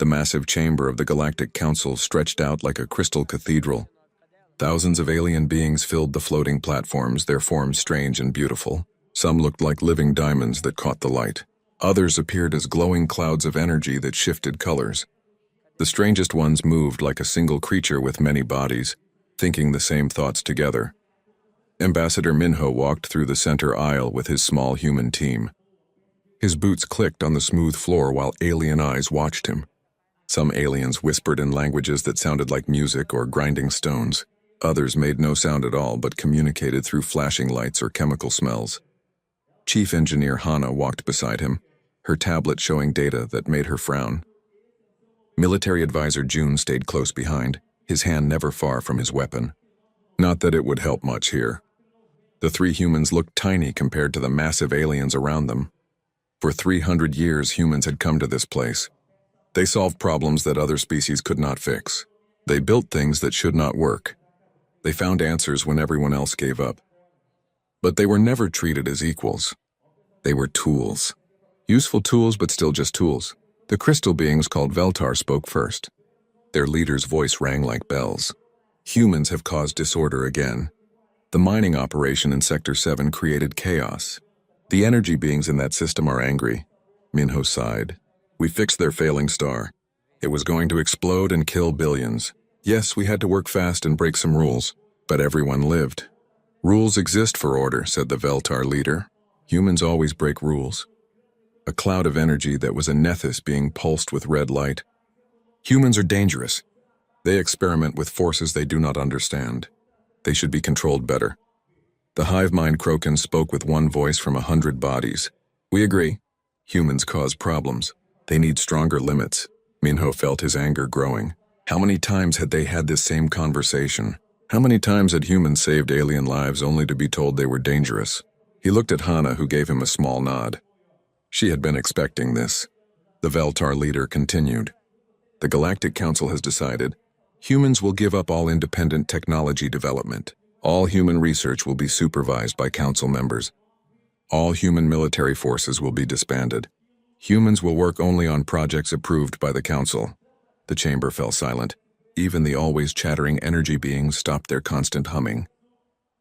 The massive chamber of the Galactic Council stretched out like a crystal cathedral. Thousands of alien beings filled the floating platforms, their forms strange and beautiful. Some looked like living diamonds that caught the light. Others appeared as glowing clouds of energy that shifted colors. The strangest ones moved like a single creature with many bodies, thinking the same thoughts together. Ambassador Minho walked through the center aisle with his small human team. His boots clicked on the smooth floor while alien eyes watched him. Some aliens whispered in languages that sounded like music or grinding stones. Others made no sound at all but communicated through flashing lights or chemical smells. Chief Engineer Hana walked beside him, her tablet showing data that made her frown. Military Advisor June stayed close behind, his hand never far from his weapon. Not that it would help much here. The three humans looked tiny compared to the massive aliens around them. For 300 years, humans had come to this place. They solved problems that other species could not fix. They built things that should not work. They found answers when everyone else gave up. But they were never treated as equals. They were tools. Useful tools, but still just tools. The crystal beings called Veltar spoke first. Their leader's voice rang like bells. Humans have caused disorder again. The mining operation in Sector 7 created chaos. The energy beings in that system are angry. Minho sighed. We fixed their failing star. It was going to explode and kill billions. Yes, we had to work fast and break some rules, but everyone lived. Rules exist for order, said the Veltar leader. Humans always break rules. A cloud of energy that was a nethys being pulsed with red light. Humans are dangerous. They experiment with forces they do not understand. They should be controlled better. The hive mind Kroken spoke with one voice from 100 bodies. We agree. Humans cause problems. They need stronger limits. Minho felt his anger growing. How many times had they had this same conversation? How many times had humans saved alien lives only to be told they were dangerous? He looked at Hana, who gave him a small nod. She had been expecting this. The Veltar leader continued. The Galactic Council has decided humans will give up all independent technology development. All human research will be supervised by council members. All human military forces will be disbanded. Humans will work only on projects approved by the council. The chamber fell silent. Even the always chattering energy beings stopped their constant humming.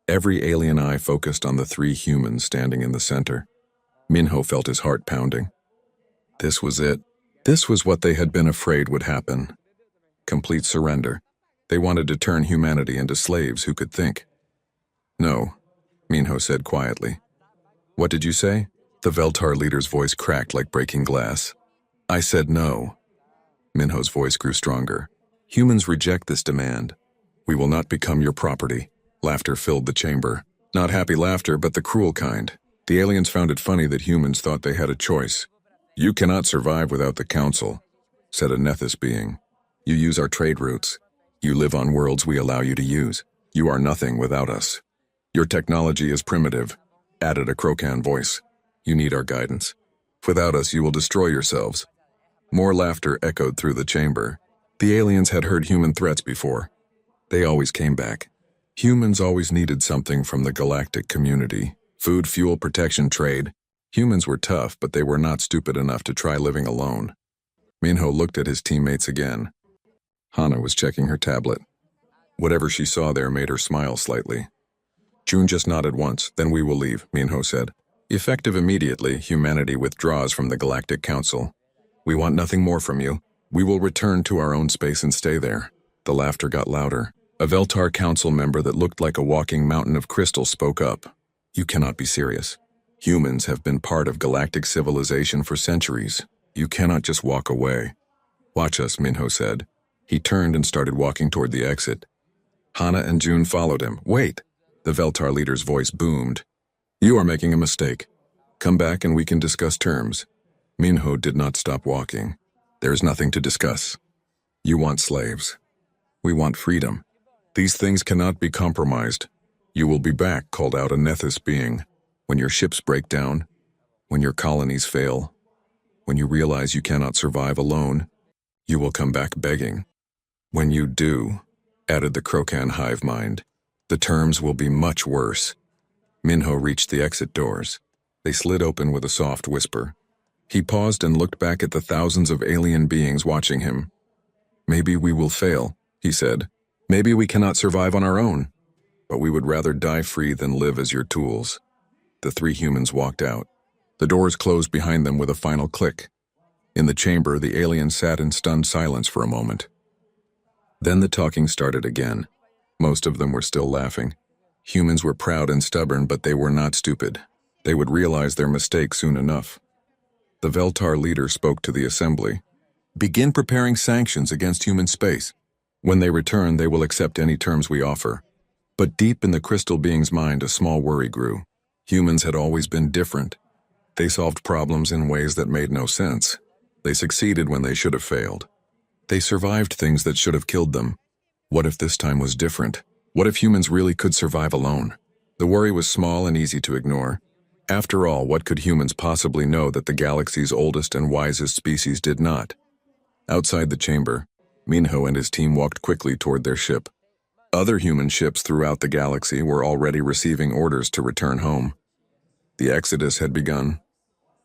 Every alien eye focused on the three humans standing in the center. Minho felt his heart pounding. This was it. This was what they had been afraid would happen. Complete surrender. They wanted to turn humanity into slaves who could think. No, Minho said quietly. What did you say? The Veltar leader's voice cracked like breaking glass. I said no. Minho's voice grew stronger. Humans reject this demand. We will not become your property. Laughter filled the chamber. Not happy laughter, but the cruel kind. The aliens found it funny that humans thought they had a choice. You cannot survive without the council, said a nethys being. You use our trade routes. You live on worlds we allow you to use. You are nothing without us. Your technology is primitive, added a Krokan voice. You need our guidance. Without us, you will destroy yourselves. More laughter echoed through the chamber. The aliens had heard human threats before. They always came back. Humans always needed something from the galactic community. Food, fuel, protection, trade. Humans were tough, but they were not stupid enough to try living alone. Minho looked at his teammates again. Hana was checking her tablet. Whatever she saw there made her smile slightly. June just nodded once, then we will leave, Minho said. Effective immediately, humanity withdraws from the Galactic Council. We want nothing more from you. We will return to our own space and stay there. The laughter got louder. A Veltar council member that looked like a walking mountain of crystal spoke up. You cannot be serious. Humans have been part of galactic civilization for centuries. You cannot just walk away. Watch us, Minho said. He turned and started walking toward the exit. Hana and June followed him. Wait! The Veltar leader's voice boomed. You are making a mistake. Come back and we can discuss terms. Minho did not stop walking. There is nothing to discuss. You want slaves. We want freedom. These things cannot be compromised. You will be back, called out a nethys being. When your ships break down, when your colonies fail, when you realize you cannot survive alone, you will come back begging. When you do, added the Krokan hive mind, the terms will be much worse. Minho reached the exit doors. They slid open with a soft whisper. He paused and looked back at the thousands of alien beings watching him. Maybe we will fail, he said. Maybe we cannot survive on our own. But we would rather die free than live as your tools. The three humans walked out. The doors closed behind them with a final click. In the chamber, the aliens sat in stunned silence for a moment. Then the talking started again. Most of them were still laughing. Humans were proud and stubborn, but they were not stupid. They would realize their mistake soon enough. The Veltar leader spoke to the assembly. Begin preparing sanctions against human space. When they return, they will accept any terms we offer. But deep in the crystal being's mind, a small worry grew. Humans had always been different. They solved problems in ways that made no sense. They succeeded when they should have failed. They survived things that should have killed them. What if this time was different? What if humans really could survive alone? The worry was small and easy to ignore. After all, what could humans possibly know that the galaxy's oldest and wisest species did not? Outside the chamber, Minho and his team walked quickly toward their ship. Other human ships throughout the galaxy were already receiving orders to return home. The exodus had begun.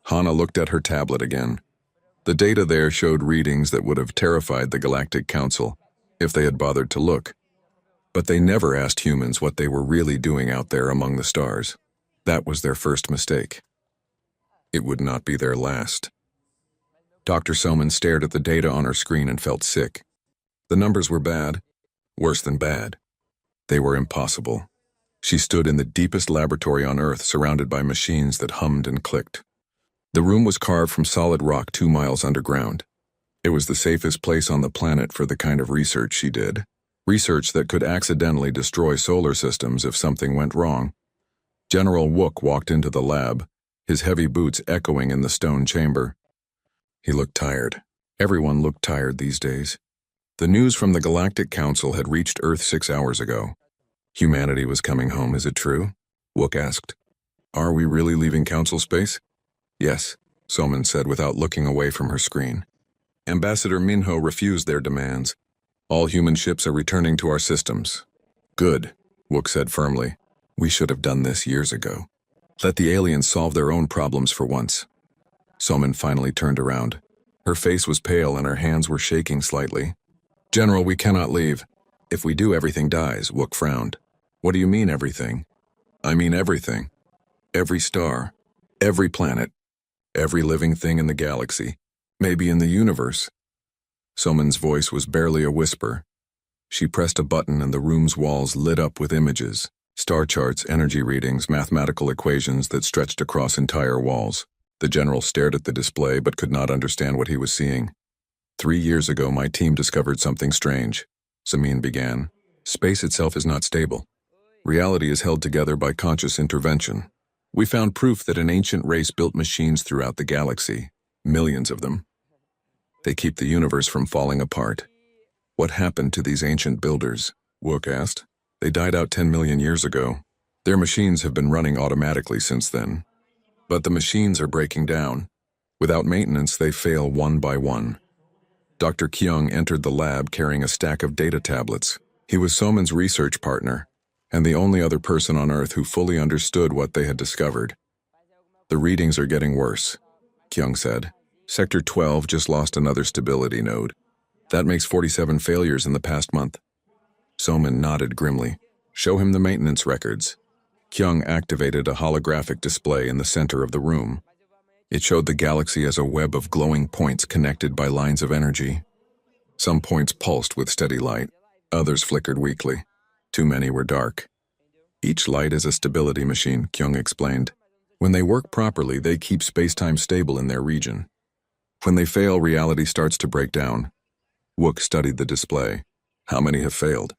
Hana looked at her tablet again. The data there showed readings that would have terrified the Galactic Council if they had bothered to look. But they never asked humans what they were really doing out there among the stars. That was their first mistake. It would not be their last. Dr. Soman stared at the data on her screen and felt sick. The numbers were bad, worse than bad. They were impossible. She stood in the deepest laboratory on Earth, surrounded by machines that hummed and clicked. The room was carved from solid rock 2 miles underground. It was the safest place on the planet for the kind of research she did. Research that could accidentally destroy solar systems if something went wrong. General Wook walked into the lab, his heavy boots echoing in the stone chamber. He looked tired. Everyone looked tired these days. The news from the Galactic Council had reached Earth 6 hours ago. Humanity was coming home, is it true? Wook asked. Are we really leaving Council space? Yes, Soman said without looking away from her screen. Ambassador Minho refused their demands. All human ships are returning to our systems. Good, Wook said firmly. We should have done this years ago. Let the aliens solve their own problems for once. Soman finally turned around. Her face was pale and her hands were shaking slightly. General, we cannot leave. If we do, everything dies, Wook frowned. What do you mean, everything? I mean everything. Every star, every planet, every living thing in the galaxy, maybe in the universe. Soman's voice was barely a whisper. She pressed a button and the room's walls lit up with images, star charts, energy readings, mathematical equations that stretched across entire walls. The general stared at the display but could not understand what he was seeing. 3 years ago, my team discovered something strange, Samin began. Space itself is not stable. Reality is held together by conscious intervention. We found proof that an ancient race built machines throughout the galaxy, millions of them. They keep the universe from falling apart. What happened to these ancient builders? Wook asked. They died out 10 million years ago. Their machines have been running automatically since then. But the machines are breaking down. Without maintenance, they fail one by one. Dr. Kyung entered the lab carrying a stack of data tablets. He was Soman's research partner, and the only other person on Earth who fully understood what they had discovered. The readings are getting worse, Kyung said. Sector 12 just lost another stability node. That makes 47 failures in the past month. Soman nodded grimly. Show him the maintenance records. Kyung activated a holographic display in the center of the room. It showed the galaxy as a web of glowing points connected by lines of energy. Some points pulsed with steady light, others flickered weakly. Too many were dark. Each light is a stability machine, Kyung explained. When they work properly, they keep space-time stable in their region. When they fail, reality starts to break down. Wook studied the display. How many have failed?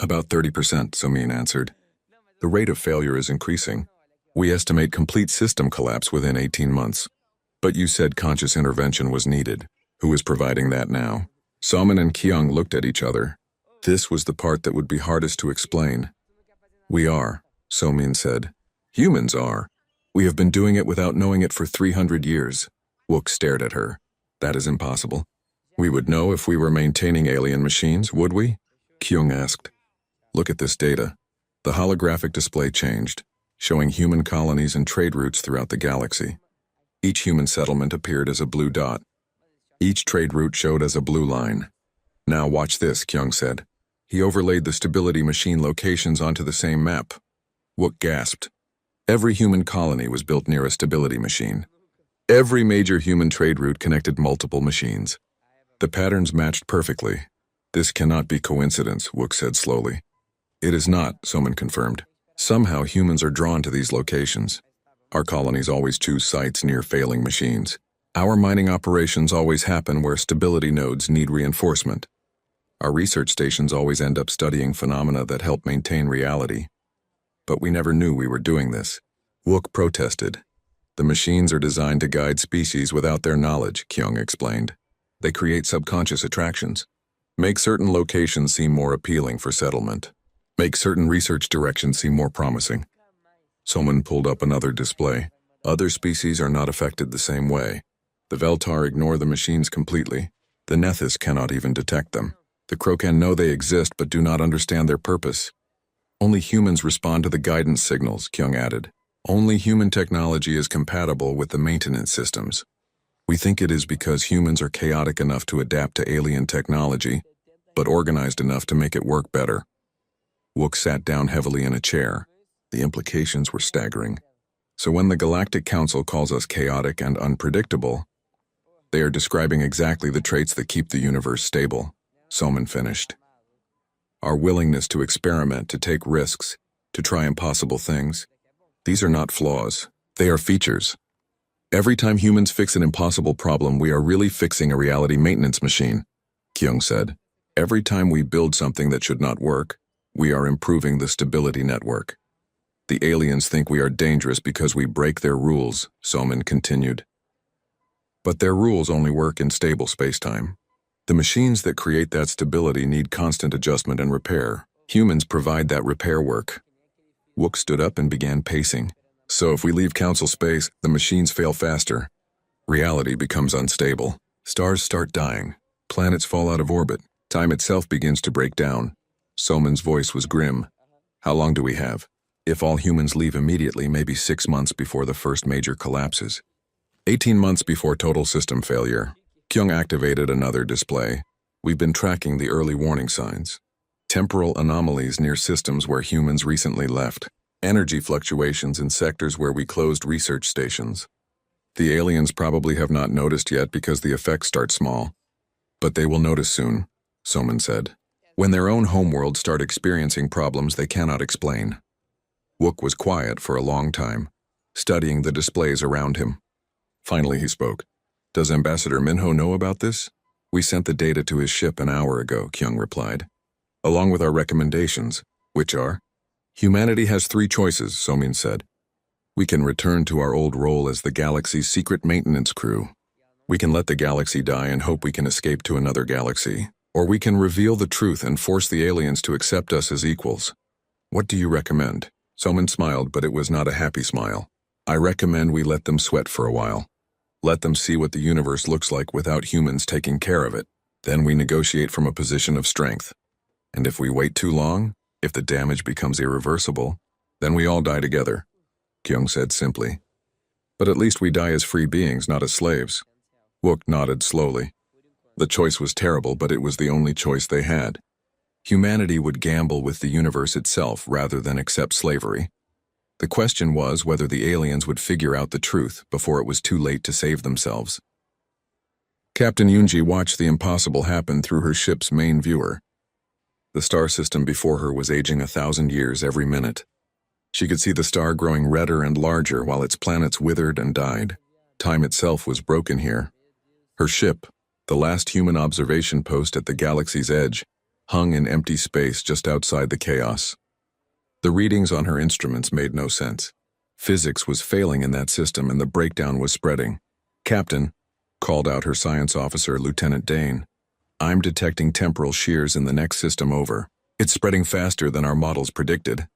About 30%, Somin answered. The rate of failure is increasing. We estimate complete system collapse within 18 months. But you said conscious intervention was needed. Who is providing that now? Soman and Kyung looked at each other. This was the part that would be hardest to explain. We are, Somin said. Humans are. We have been doing it without knowing it for 300 years. Wook stared at her. That is impossible. We would know if we were maintaining alien machines, would we? Kyung asked. Look at this data. The holographic display changed, showing human colonies and trade routes throughout the galaxy. Each human settlement appeared as a blue dot. Each trade route showed as a blue line. Now watch this, Kyung said. He overlaid the stability machine locations onto the same map. Wook gasped. Every human colony was built near a stability machine. Every major human trade route connected multiple machines. The patterns matched perfectly. This cannot be coincidence, Wook said slowly. It is not, Soman confirmed. Somehow humans are drawn to these locations. Our colonies always choose sites near failing machines. Our mining operations always happen where stability nodes need reinforcement. Our research stations always end up studying phenomena that help maintain reality. But we never knew we were doing this. Wook protested. The machines are designed to guide species without their knowledge, Kyung explained. They create subconscious attractions. Make certain locations seem more appealing for settlement. Make certain research directions seem more promising. Someone pulled up another display. Other species are not affected the same way. The Veltar ignore the machines completely. The Nethys cannot even detect them. The Krokan know they exist but do not understand their purpose. Only humans respond to the guidance signals, Kyung added. Only human technology is compatible with the maintenance systems. We think it is because humans are chaotic enough to adapt to alien technology, but organized enough to make it work better. Wook sat down heavily in a chair. The implications were staggering. So when the Galactic Council calls us chaotic and unpredictable, they are describing exactly the traits that keep the universe stable, Soman finished. Our willingness to experiment, to take risks, to try impossible things. These are not flaws. They are features. Every time humans fix an impossible problem, we are really fixing a reality maintenance machine, Kyung said. Every time we build something that should not work, we are improving the stability network. The aliens think we are dangerous because we break their rules, Soman continued. But their rules only work in stable spacetime. The machines that create that stability need constant adjustment and repair. Humans provide that repair work. Wook stood up and began pacing. So if we leave Council space, the machines fail faster. Reality becomes unstable. Stars start dying. Planets fall out of orbit. Time itself begins to break down. Soman's voice was grim. How long do we have? If all humans leave immediately, maybe 6 months before the first major collapses. 18 months before total system failure. Kyung activated another display. We've been tracking the early warning signs. Temporal anomalies near systems where humans recently left. Energy fluctuations in sectors where we closed research stations. The aliens probably have not noticed yet because the effects start small. But they will notice soon, Soman said. When their own homeworlds start experiencing problems they cannot explain. Wook was quiet for a long time, studying the displays around him. Finally he spoke. Does Ambassador Minho know about this? We sent the data to his ship an hour ago, Kyung replied. Along with our recommendations, which are? Humanity has 3 choices, Somin said. We can return to our old role as the galaxy's secret maintenance crew. We can let the galaxy die and hope we can escape to another galaxy. Or we can reveal the truth and force the aliens to accept us as equals. What do you recommend? Somin smiled, but it was not a happy smile. I recommend we let them sweat for a while. Let them see what the universe looks like without humans taking care of it. Then we negotiate from a position of strength. And if we wait too long, if the damage becomes irreversible, then we all die together, Kyung said simply. But at least we die as free beings, not as slaves. Wook nodded slowly. The choice was terrible, but it was the only choice they had. Humanity would gamble with the universe itself rather than accept slavery. The question was whether the aliens would figure out the truth before it was too late to save themselves. Captain Yoonji watched the impossible happen through her ship's main viewer. The star system before her was aging 1,000 years every minute. She could see the star growing redder and larger while its planets withered and died. Time itself was broken here. Her ship, the last human observation post at the galaxy's edge, hung in empty space just outside the chaos. The readings on her instruments made no sense. Physics was failing in that system and the breakdown was spreading. Captain, called out her science officer, Lieutenant Dane, I'm detecting temporal shears in the next system over. It's spreading faster than our models predicted.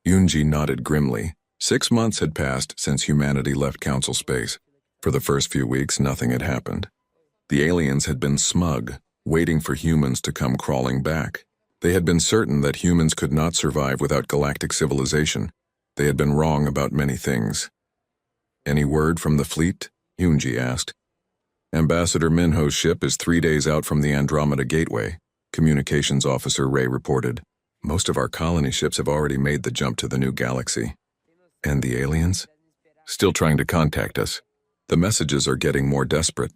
Yoonji nodded grimly. 6 months had passed since humanity left Council space. For the first few weeks, nothing had happened. The aliens had been smug, waiting for humans to come crawling back. They had been certain that humans could not survive without galactic civilization. They had been wrong about many things. Any word from the fleet? Yoonji asked. Ambassador Minho's ship is 3 days out from the Andromeda Gateway, Communications Officer Ray reported. Most of our colony ships have already made the jump to the new galaxy. And the aliens? Still trying to contact us. The messages are getting more desperate.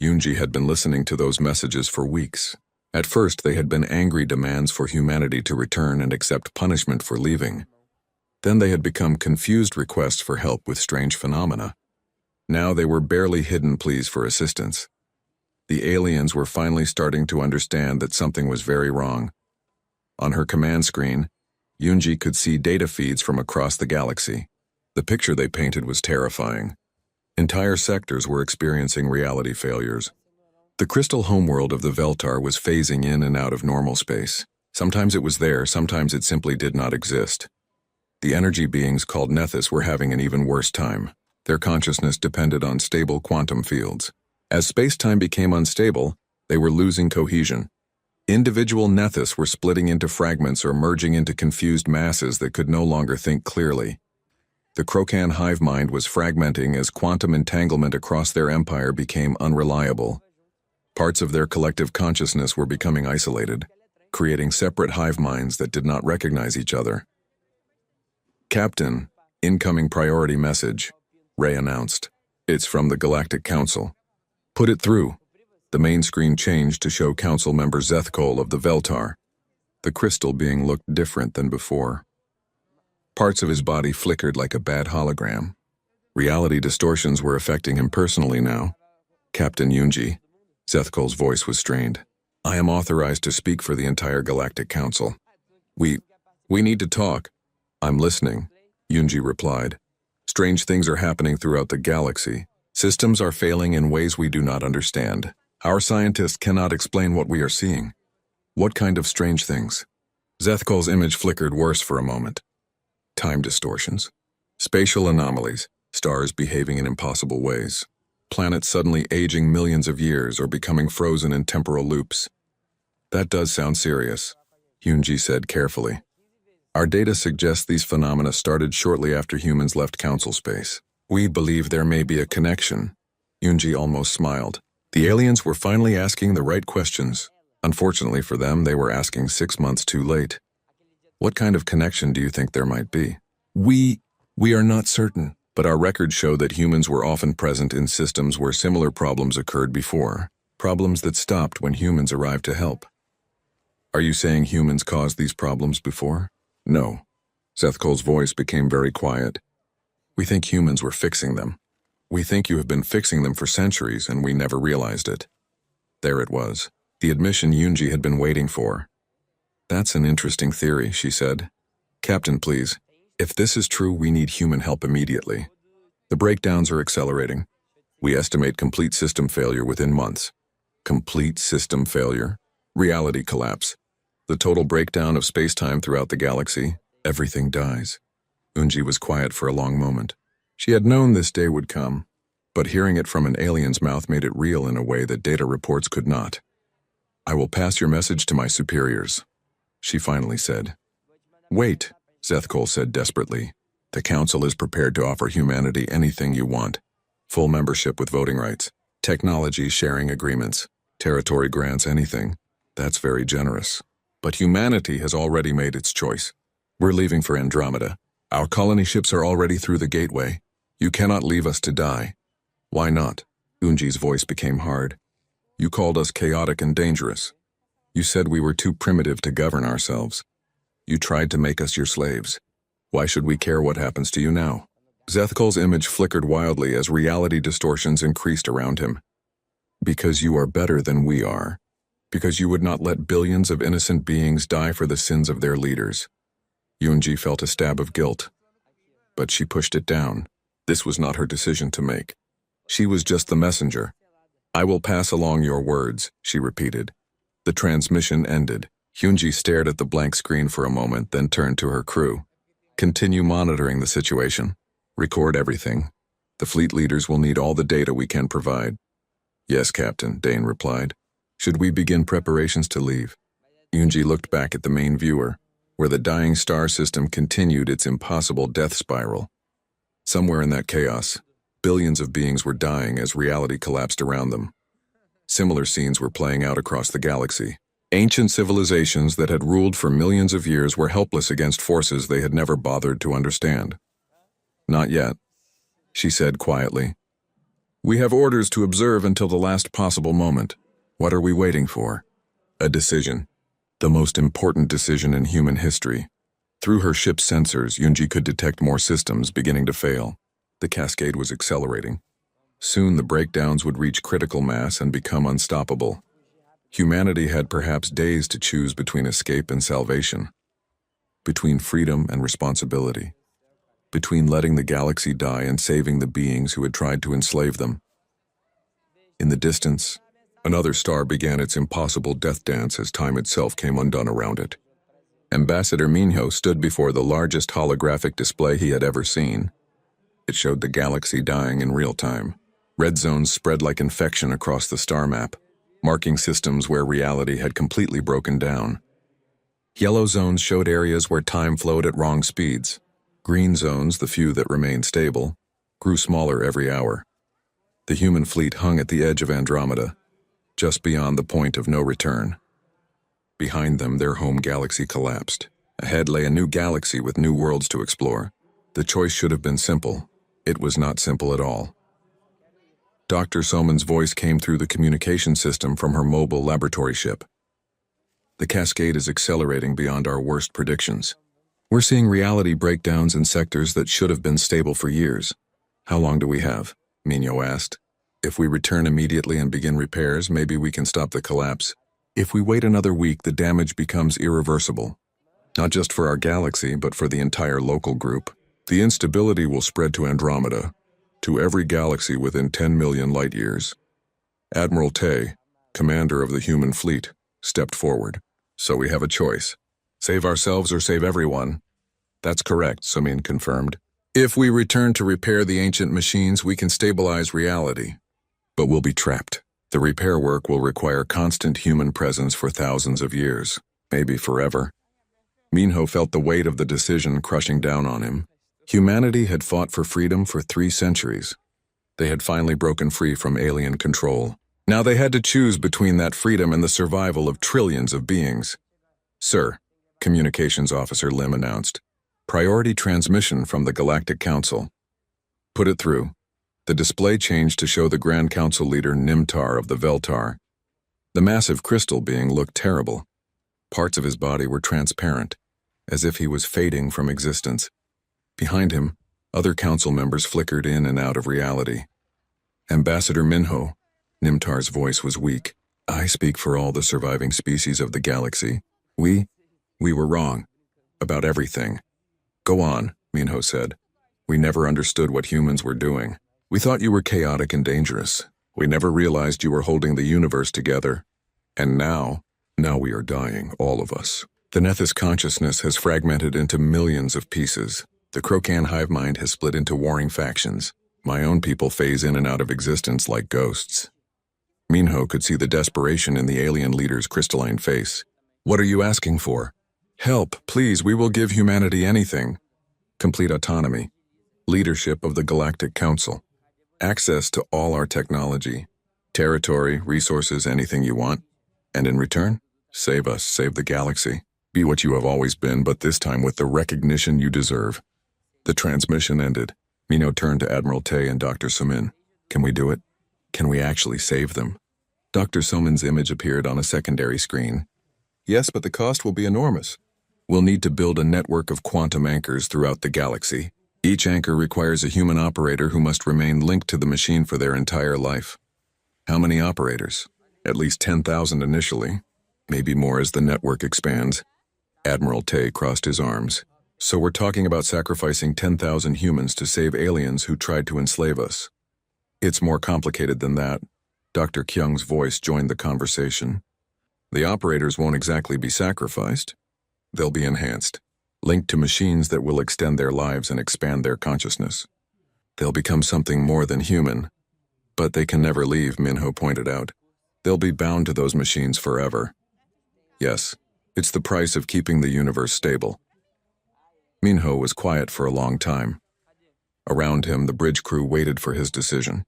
Yoonji had been listening to those messages for weeks. At first, they had been angry demands for humanity to return and accept punishment for leaving. Then they had become confused requests for help with strange phenomena. Now they were barely hidden pleas for assistance. The aliens were finally starting to understand that something was very wrong. On her command screen, Yoonji could see data feeds from across the galaxy. The picture they painted was terrifying. Entire sectors were experiencing reality failures. The crystal homeworld of the Veltar was phasing in and out of normal space. Sometimes it was there, sometimes it simply did not exist. The energy beings called Nethys were having an even worse time. Their consciousness depended on stable quantum fields. As space-time became unstable, they were losing cohesion. Individual Nethys were splitting into fragments or merging into confused masses that could no longer think clearly. The Krokan hive mind was fragmenting as quantum entanglement across their empire became unreliable. Parts of their collective consciousness were becoming isolated, creating separate hive minds that did not recognize each other. Captain, incoming priority message, Ray announced. It's from the Galactic Council. Put it through. The main screen changed to show Council member Zethkol of the Veltar. The crystal being looked different than before. Parts of his body flickered like a bad hologram. Reality distortions were affecting him personally now. Captain Yoonji. Zethkol's voice was strained. I am authorized to speak for the entire Galactic Council. We need to talk. I'm listening, Yoonji replied. Strange things are happening throughout the galaxy. Systems are failing in ways we do not understand. Our scientists cannot explain what we are seeing. What kind of strange things? Zethkol's image flickered worse for a moment. Time distortions. Spatial anomalies. Stars behaving in impossible ways. Planets suddenly aging millions of years or becoming frozen in temporal loops. That does sound serious, Yoonji said carefully. Our data suggests these phenomena started shortly after humans left council space. We believe there may be a connection. Yoonji almost smiled. The aliens were finally asking the right questions. Unfortunately for them, they were asking 6 months too late. What kind of connection do you think there might be? We are not certain, but our records show that humans were often present in systems where similar problems occurred before, problems that stopped when humans arrived to help. Are you saying humans caused these problems before? No. Zethkol's voice became very quiet. We think humans were fixing them. We think you have been fixing them for centuries and we never realized it. There it was, the admission Yoonji had been waiting for. That's an interesting theory, she said. Captain, please. If this is true, we need human help immediately. The breakdowns are accelerating. We estimate complete system failure within months. Complete system failure? Reality collapse. The total breakdown of space-time throughout the galaxy. Everything dies. Yoonji was quiet for a long moment. She had known this day would come, but hearing it from an alien's mouth made it real in a way that data reports could not. I will pass your message to my superiors, she finally said. Wait, Zethkol said desperately. The Council is prepared to offer humanity anything you want. Full membership with voting rights, technology sharing agreements, territory grants, anything. That's very generous. But humanity has already made its choice. We're leaving for Andromeda. Our colony ships are already through the gateway. You cannot leave us to die. Why not? Yoonji's voice became hard. You called us chaotic and dangerous. You said we were too primitive to govern ourselves. You tried to make us your slaves. Why should we care what happens to you now? Zethkol's image flickered wildly as reality distortions increased around him. Because you are better than we are. Because you would not let billions of innocent beings die for the sins of their leaders. Yoonji felt a stab of guilt. But she pushed it down. This was not her decision to make. She was just the messenger. I will pass along your words, she repeated. The transmission ended. Yoonji stared at the blank screen for a moment, then turned to her crew. Continue monitoring the situation. Record everything. The fleet leaders will need all the data we can provide. Yes, Captain, Dane replied. Should we begin preparations to leave? Yoonji looked back at the main viewer, where the dying star system continued its impossible death spiral. Somewhere in that chaos, Billions of beings were dying as reality collapsed around them. Similar scenes were playing out across the galaxy. Ancient civilizations that had ruled for millions of years were helpless against forces they had never bothered to understand. "Not yet," she said quietly. "We have orders to observe until the last possible moment. What are we waiting for?" A decision. The most important decision in human history. Through her ship's sensors, Yunji could detect more systems beginning to fail. The cascade was accelerating. Soon the breakdowns would reach critical mass and become unstoppable. Humanity had perhaps days to choose between escape and salvation, between freedom and responsibility, between letting the galaxy die and saving the beings who had tried to enslave them. In the distance, another star began its impossible death dance as time itself came undone around it. Ambassador Minho stood before the largest holographic display he had ever seen. It showed the galaxy dying in real time. Red zones spread like infection across the star map, marking systems where reality had completely broken down. Yellow zones showed areas where time flowed at wrong speeds. Green zones, the few that remained stable, grew smaller every hour. The human fleet hung at the edge of Andromeda, just beyond the point of no return. Behind them, their home galaxy collapsed. Ahead lay a new galaxy with new worlds to explore. The choice should have been simple. It was not simple at all. Dr. Soman's voice came through the communication system from her mobile laboratory ship. "The cascade is accelerating beyond our worst predictions. We're seeing reality breakdowns in sectors that should have been stable for years." "How long do we have?" Minho asked. "If we return immediately and begin repairs, maybe we can stop the collapse. If we wait another week, the damage becomes irreversible. Not just for our galaxy, but for the entire local group. The instability will spread to Andromeda, to every galaxy within 10 million light-years." Admiral Tay, commander of the human fleet, stepped forward. "So we have a choice. Save ourselves or save everyone." "That's correct," Somin confirmed. "If we return to repair the ancient machines, we can stabilize reality. But we'll be trapped. The repair work will require constant human presence for thousands of years, maybe forever." Minho felt the weight of the decision crushing down on him. Humanity had fought for freedom for 3 centuries. They had finally broken free from alien control. Now they had to choose between that freedom and the survival of trillions of beings. "Sir," Communications Officer Lim announced, "priority transmission from the Galactic Council." "Put it through." The display changed to show the Grand Council leader Nimtar of the Veltar. The massive crystal being looked terrible. Parts of his body were transparent, as if he was fading from existence. Behind him, other council members flickered in and out of reality. "Ambassador Minho," Nimtar's voice was weak. "I speak for all the surviving species of the galaxy. We were wrong. About everything." "Go on," Minho said. "We never understood what humans were doing. We thought you were chaotic and dangerous. We never realized you were holding the universe together. And now we are dying, all of us. The Nethys consciousness has fragmented into millions of pieces. The Krokan hive mind has split into warring factions. My own people phase in and out of existence like ghosts." Minho could see the desperation in the alien leader's crystalline face. "What are you asking for?" "Help, please, we will give humanity anything. Complete autonomy. Leadership of the Galactic Council. Access to all our technology. Territory, resources, anything you want. And in return, save us, save the galaxy. Be what you have always been, but this time with the recognition you deserve." The transmission ended. Minho turned to Admiral Tay and Dr. Somin. "Can we do it? Can we actually save them?" Dr. Somin's image appeared on a secondary screen. "Yes, but the cost will be enormous. We'll need to build a network of quantum anchors throughout the galaxy. Each anchor requires a human operator who must remain linked to the machine for their entire life." "How many operators?" "At least 10,000 initially. Maybe more as the network expands." Admiral Tay crossed his arms. "So we're talking about sacrificing 10,000 humans to save aliens who tried to enslave us." "It's more complicated than that." Dr. Kyung's voice joined the conversation. "The operators won't exactly be sacrificed. They'll be enhanced, linked to machines that will extend their lives and expand their consciousness. They'll become something more than human. But they can never leave," Minho pointed out. "They'll be bound to those machines forever." "Yes, it's the price of keeping the universe stable." Minho was quiet for a long time. Around him, the bridge crew waited for his decision.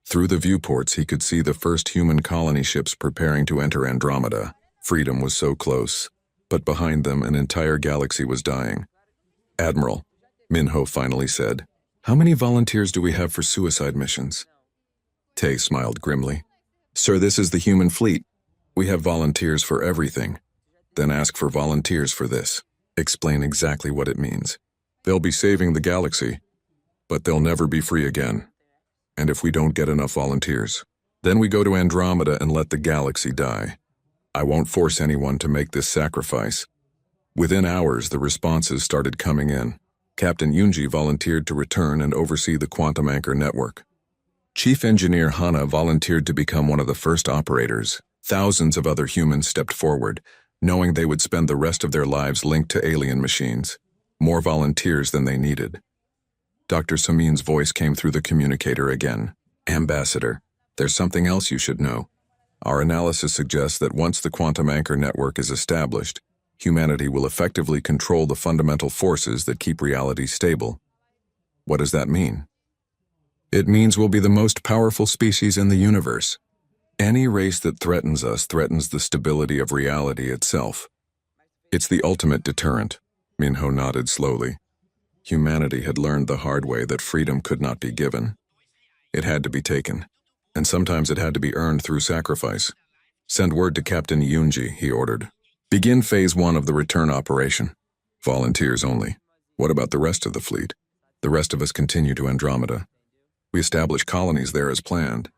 Through the viewports, he could see the first human colony ships preparing to enter Andromeda. Freedom was so close, but behind them, an entire galaxy was dying. "Admiral," Minho finally said, "how many volunteers do we have for suicide missions?" Tay smiled grimly. "Sir, this is the human fleet. We have volunteers for everything." "Then ask for volunteers for this. Explain exactly what it means." "They'll be saving the galaxy, but they'll never be free again. And if we don't get enough volunteers, then we go to Andromeda and let the galaxy die. I won't force anyone to make this sacrifice." Within hours, the responses started coming in. Captain Yunji volunteered to return and oversee the quantum anchor network. Chief Engineer Hana volunteered to become one of the first operators. Thousands of other humans stepped forward, knowing they would spend the rest of their lives linked to alien machines. More volunteers than they needed. Dr. Samin's voice came through the communicator again. "Ambassador, there's something else you should know. Our analysis suggests that once the quantum anchor network is established, humanity will effectively control the fundamental forces that keep reality stable." "What does that mean?" "It means we'll be the most powerful species in the universe. Any race that threatens us threatens the stability of reality itself. It's the ultimate deterrent." Minho nodded slowly. Humanity had learned the hard way that freedom could not be given. It had to be taken, and sometimes it had to be earned through sacrifice. "Send word to Captain Yunji," he ordered. "Begin Phase 1 of the return operation. Volunteers only. What about the rest of the fleet?" "The rest of us continue to Andromeda. We establish colonies there as planned.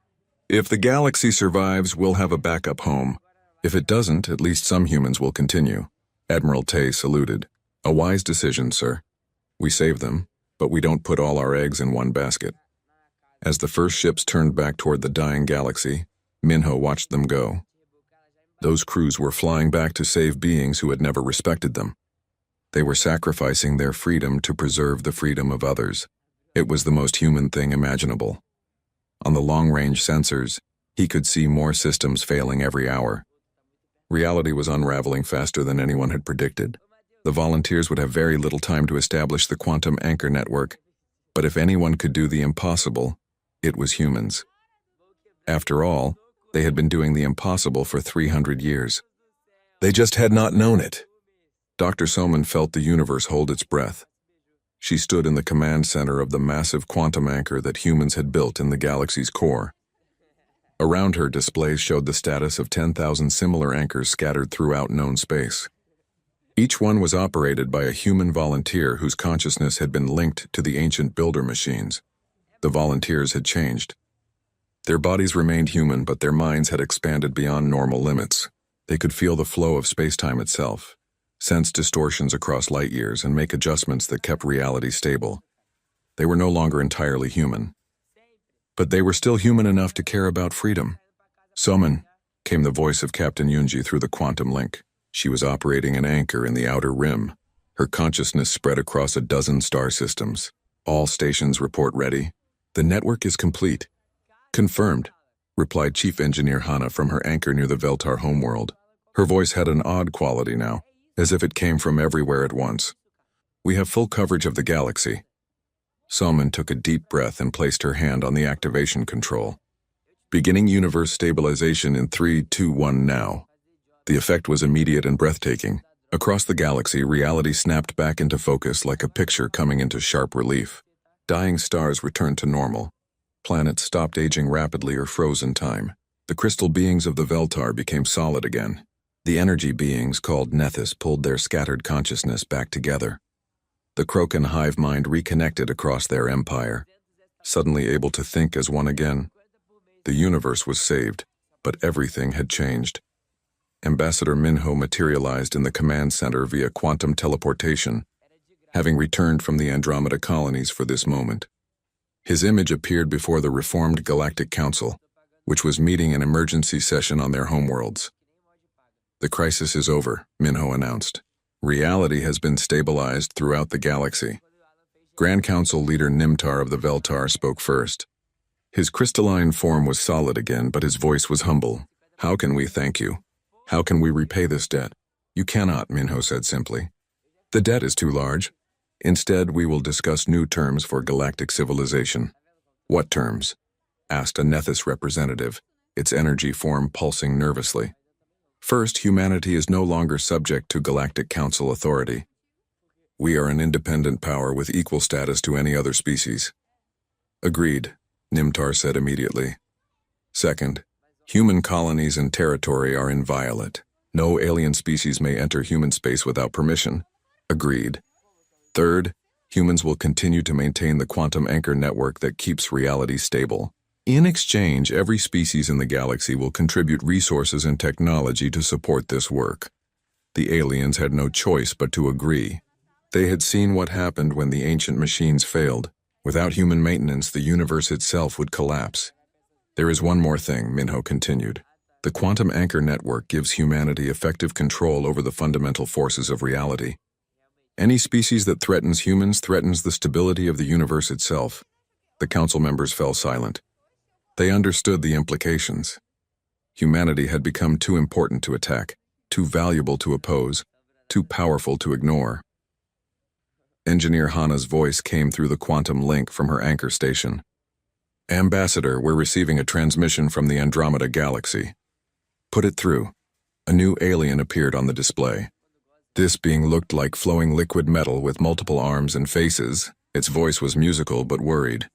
If the galaxy survives, we'll have a backup home. If it doesn't, at least some humans will continue." Admiral Tay saluted. "A wise decision, sir. We save them, but we don't put all our eggs in one basket." As the first ships turned back toward the dying galaxy, Minho watched them go. Those crews were flying back to save beings who had never respected them. They were sacrificing their freedom to preserve the freedom of others. It was the most human thing imaginable. On the long-range sensors, he could see more systems failing every hour. Reality was unraveling faster than anyone had predicted. The volunteers would have very little time to establish the quantum anchor network, but if anyone could do the impossible, it was humans. After all, they had been doing the impossible for 300 years. They just had not known it. Dr. Soman felt the universe hold its breath. She stood in the command center of the massive quantum anchor that humans had built in the galaxy's core. Around her, displays showed the status of 10,000 similar anchors scattered throughout known space. Each one was operated by a human volunteer whose consciousness had been linked to the ancient builder machines. The volunteers had changed. Their bodies remained human, but their minds had expanded beyond normal limits. They could feel the flow of space-time itself, sense distortions across light years, and make adjustments that kept reality stable. They were no longer entirely human. But they were still human enough to care about freedom. "Soman," came the voice of Captain Yunji through the quantum link. She was operating an anchor in the outer rim. Her consciousness spread across a dozen star systems. "All stations report ready. The network is complete." "Confirmed," replied Chief Engineer Hana from her anchor near the Veltar homeworld. Her voice had an odd quality now, as if it came from everywhere at once. "We have full coverage of the galaxy." Salman took a deep breath and placed her hand on the activation control. "Beginning universe stabilization in 3, 2, 1 now." The effect was immediate and breathtaking. Across the galaxy, reality snapped back into focus like a picture coming into sharp relief. Dying stars returned to normal. Planets stopped aging rapidly or froze in time. The crystal beings of the Veltar became solid again. The energy beings called Nethys pulled their scattered consciousness back together. The Krokan hive mind reconnected across their empire, suddenly able to think as one again. The universe was saved, but everything had changed. Ambassador Minho materialized in the command center via quantum teleportation, having returned from the Andromeda colonies for this moment. His image appeared before the reformed Galactic Council, which was meeting an emergency session on their homeworlds. "The crisis is over," Minho announced. "Reality has been stabilized throughout the galaxy." Grand Council leader Nimtar of the Veltar spoke first. His crystalline form was solid again, but his voice was humble. "How can we thank you? How can we repay this debt?" "You cannot," Minho said simply. "The debt is too large. Instead, we will discuss new terms for galactic civilization. What terms? Asked a Nethys representative, its energy form pulsing nervously. First, humanity is no longer subject to Galactic Council authority. We are an independent power with equal status to any other species. Agreed, Nimtar said immediately. Second, human colonies and territory are inviolate. No alien species may enter human space without permission. Agreed. Third, humans will continue to maintain the quantum anchor network that keeps reality stable. In exchange, every species in the galaxy will contribute resources and technology to support this work. The aliens had no choice but to agree. They had seen what happened when the ancient machines failed. Without human maintenance, the universe itself would collapse. There is one more thing, Minho continued. The quantum anchor network gives humanity effective control over the fundamental forces of reality. Any species that threatens humans threatens the stability of the universe itself. The council members fell silent. They understood the implications. Humanity had become too important to attack, too valuable to oppose, too powerful to ignore. Engineer Hana's voice came through the quantum link from her anchor station. Ambassador, we're receiving a transmission from the Andromeda Galaxy. Put it through. A new alien appeared on the display. This being looked like flowing liquid metal with multiple arms and faces. Its voice was musical but worried.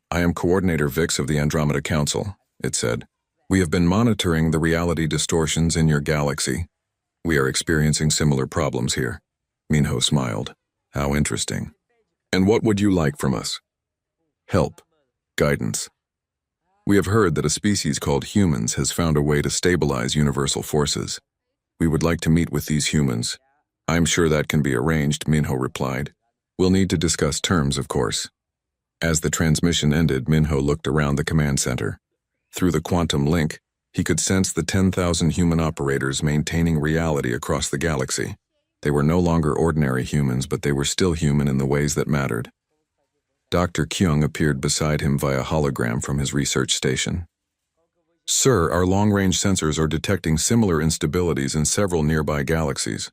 I am Coordinator Vix of the Andromeda Council, it said. We have been monitoring the reality distortions in your galaxy. We are experiencing similar problems here. Minho smiled. How interesting. And what would you like from us? Help. Guidance. We have heard that a species called humans has found a way to stabilize universal forces. We would like to meet with these humans. I'm sure that can be arranged, Minho replied. We'll need to discuss terms, of course. As the transmission ended, Minho looked around the command center. Through the quantum link, he could sense the 10,000 human operators maintaining reality across the galaxy. They were no longer ordinary humans, but they were still human in the ways that mattered. Dr. Kyung appeared beside him via hologram from his research station. Sir, our long-range sensors are detecting similar instabilities in several nearby galaxies.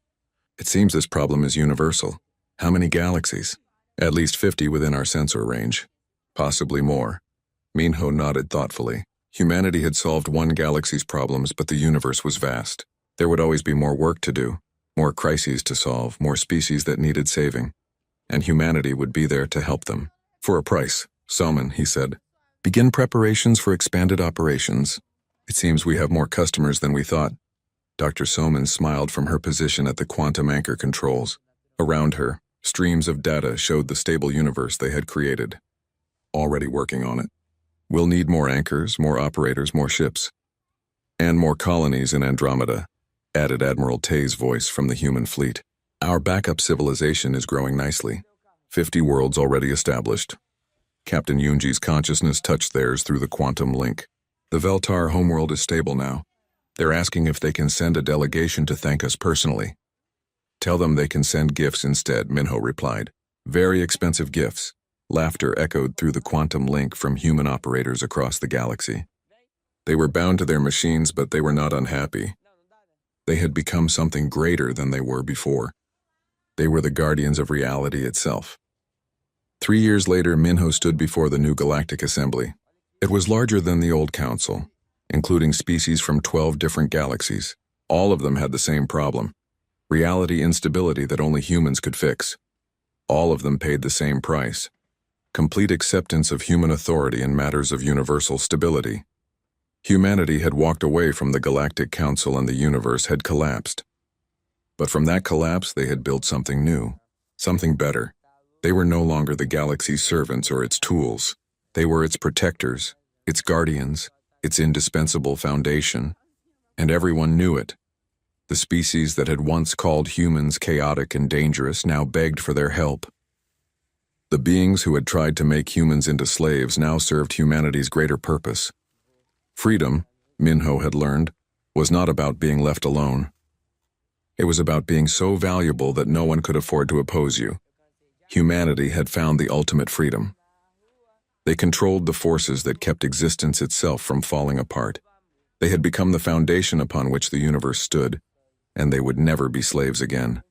It seems this problem is universal. How many galaxies? At least 50 within our sensor range. Possibly more. Minho nodded thoughtfully. Humanity had solved one galaxy's problems, but the universe was vast. There would always be more work to do, more crises to solve, more species that needed saving. And humanity would be there to help them. For a price. Salman, he said. Begin preparations for expanded operations. It seems we have more customers than we thought. Dr. Soman smiled from her position at the quantum anchor controls. Around her, streams of data showed the stable universe they had created. Already working on it. We'll need more anchors, more operators, more ships. And more colonies in Andromeda, added Admiral Tay's voice from the human fleet. Our backup civilization is growing nicely. 50 worlds already established. Captain Yunji's consciousness touched theirs through the quantum link. The Veltar homeworld is stable now. They're asking if they can send a delegation to thank us personally. Tell them they can send gifts instead, Minho replied. Very expensive gifts. Laughter echoed through the quantum link from human operators across the galaxy. They were bound to their machines, but they were not unhappy. They had become something greater than they were before. They were the guardians of reality itself. 3 years later, Minho stood before the new Galactic Assembly. It was larger than the old council, including species from 12 different galaxies. All of them had the same problem. Reality instability that only humans could fix. All of them paid the same price. Complete acceptance of human authority in matters of universal stability. Humanity had walked away from the Galactic Council and the universe had collapsed. But from that collapse, they had built something new, something better. They were no longer the galaxy's servants or its tools. They were its protectors, its guardians, its indispensable foundation. And everyone knew it. The species that had once called humans chaotic and dangerous now begged for their help. The beings who had tried to make humans into slaves now served humanity's greater purpose. Freedom, Minho had learned, was not about being left alone. It was about being so valuable that no one could afford to oppose you. Humanity had found the ultimate freedom. They controlled the forces that kept existence itself from falling apart. They had become the foundation upon which the universe stood, and they would never be slaves again.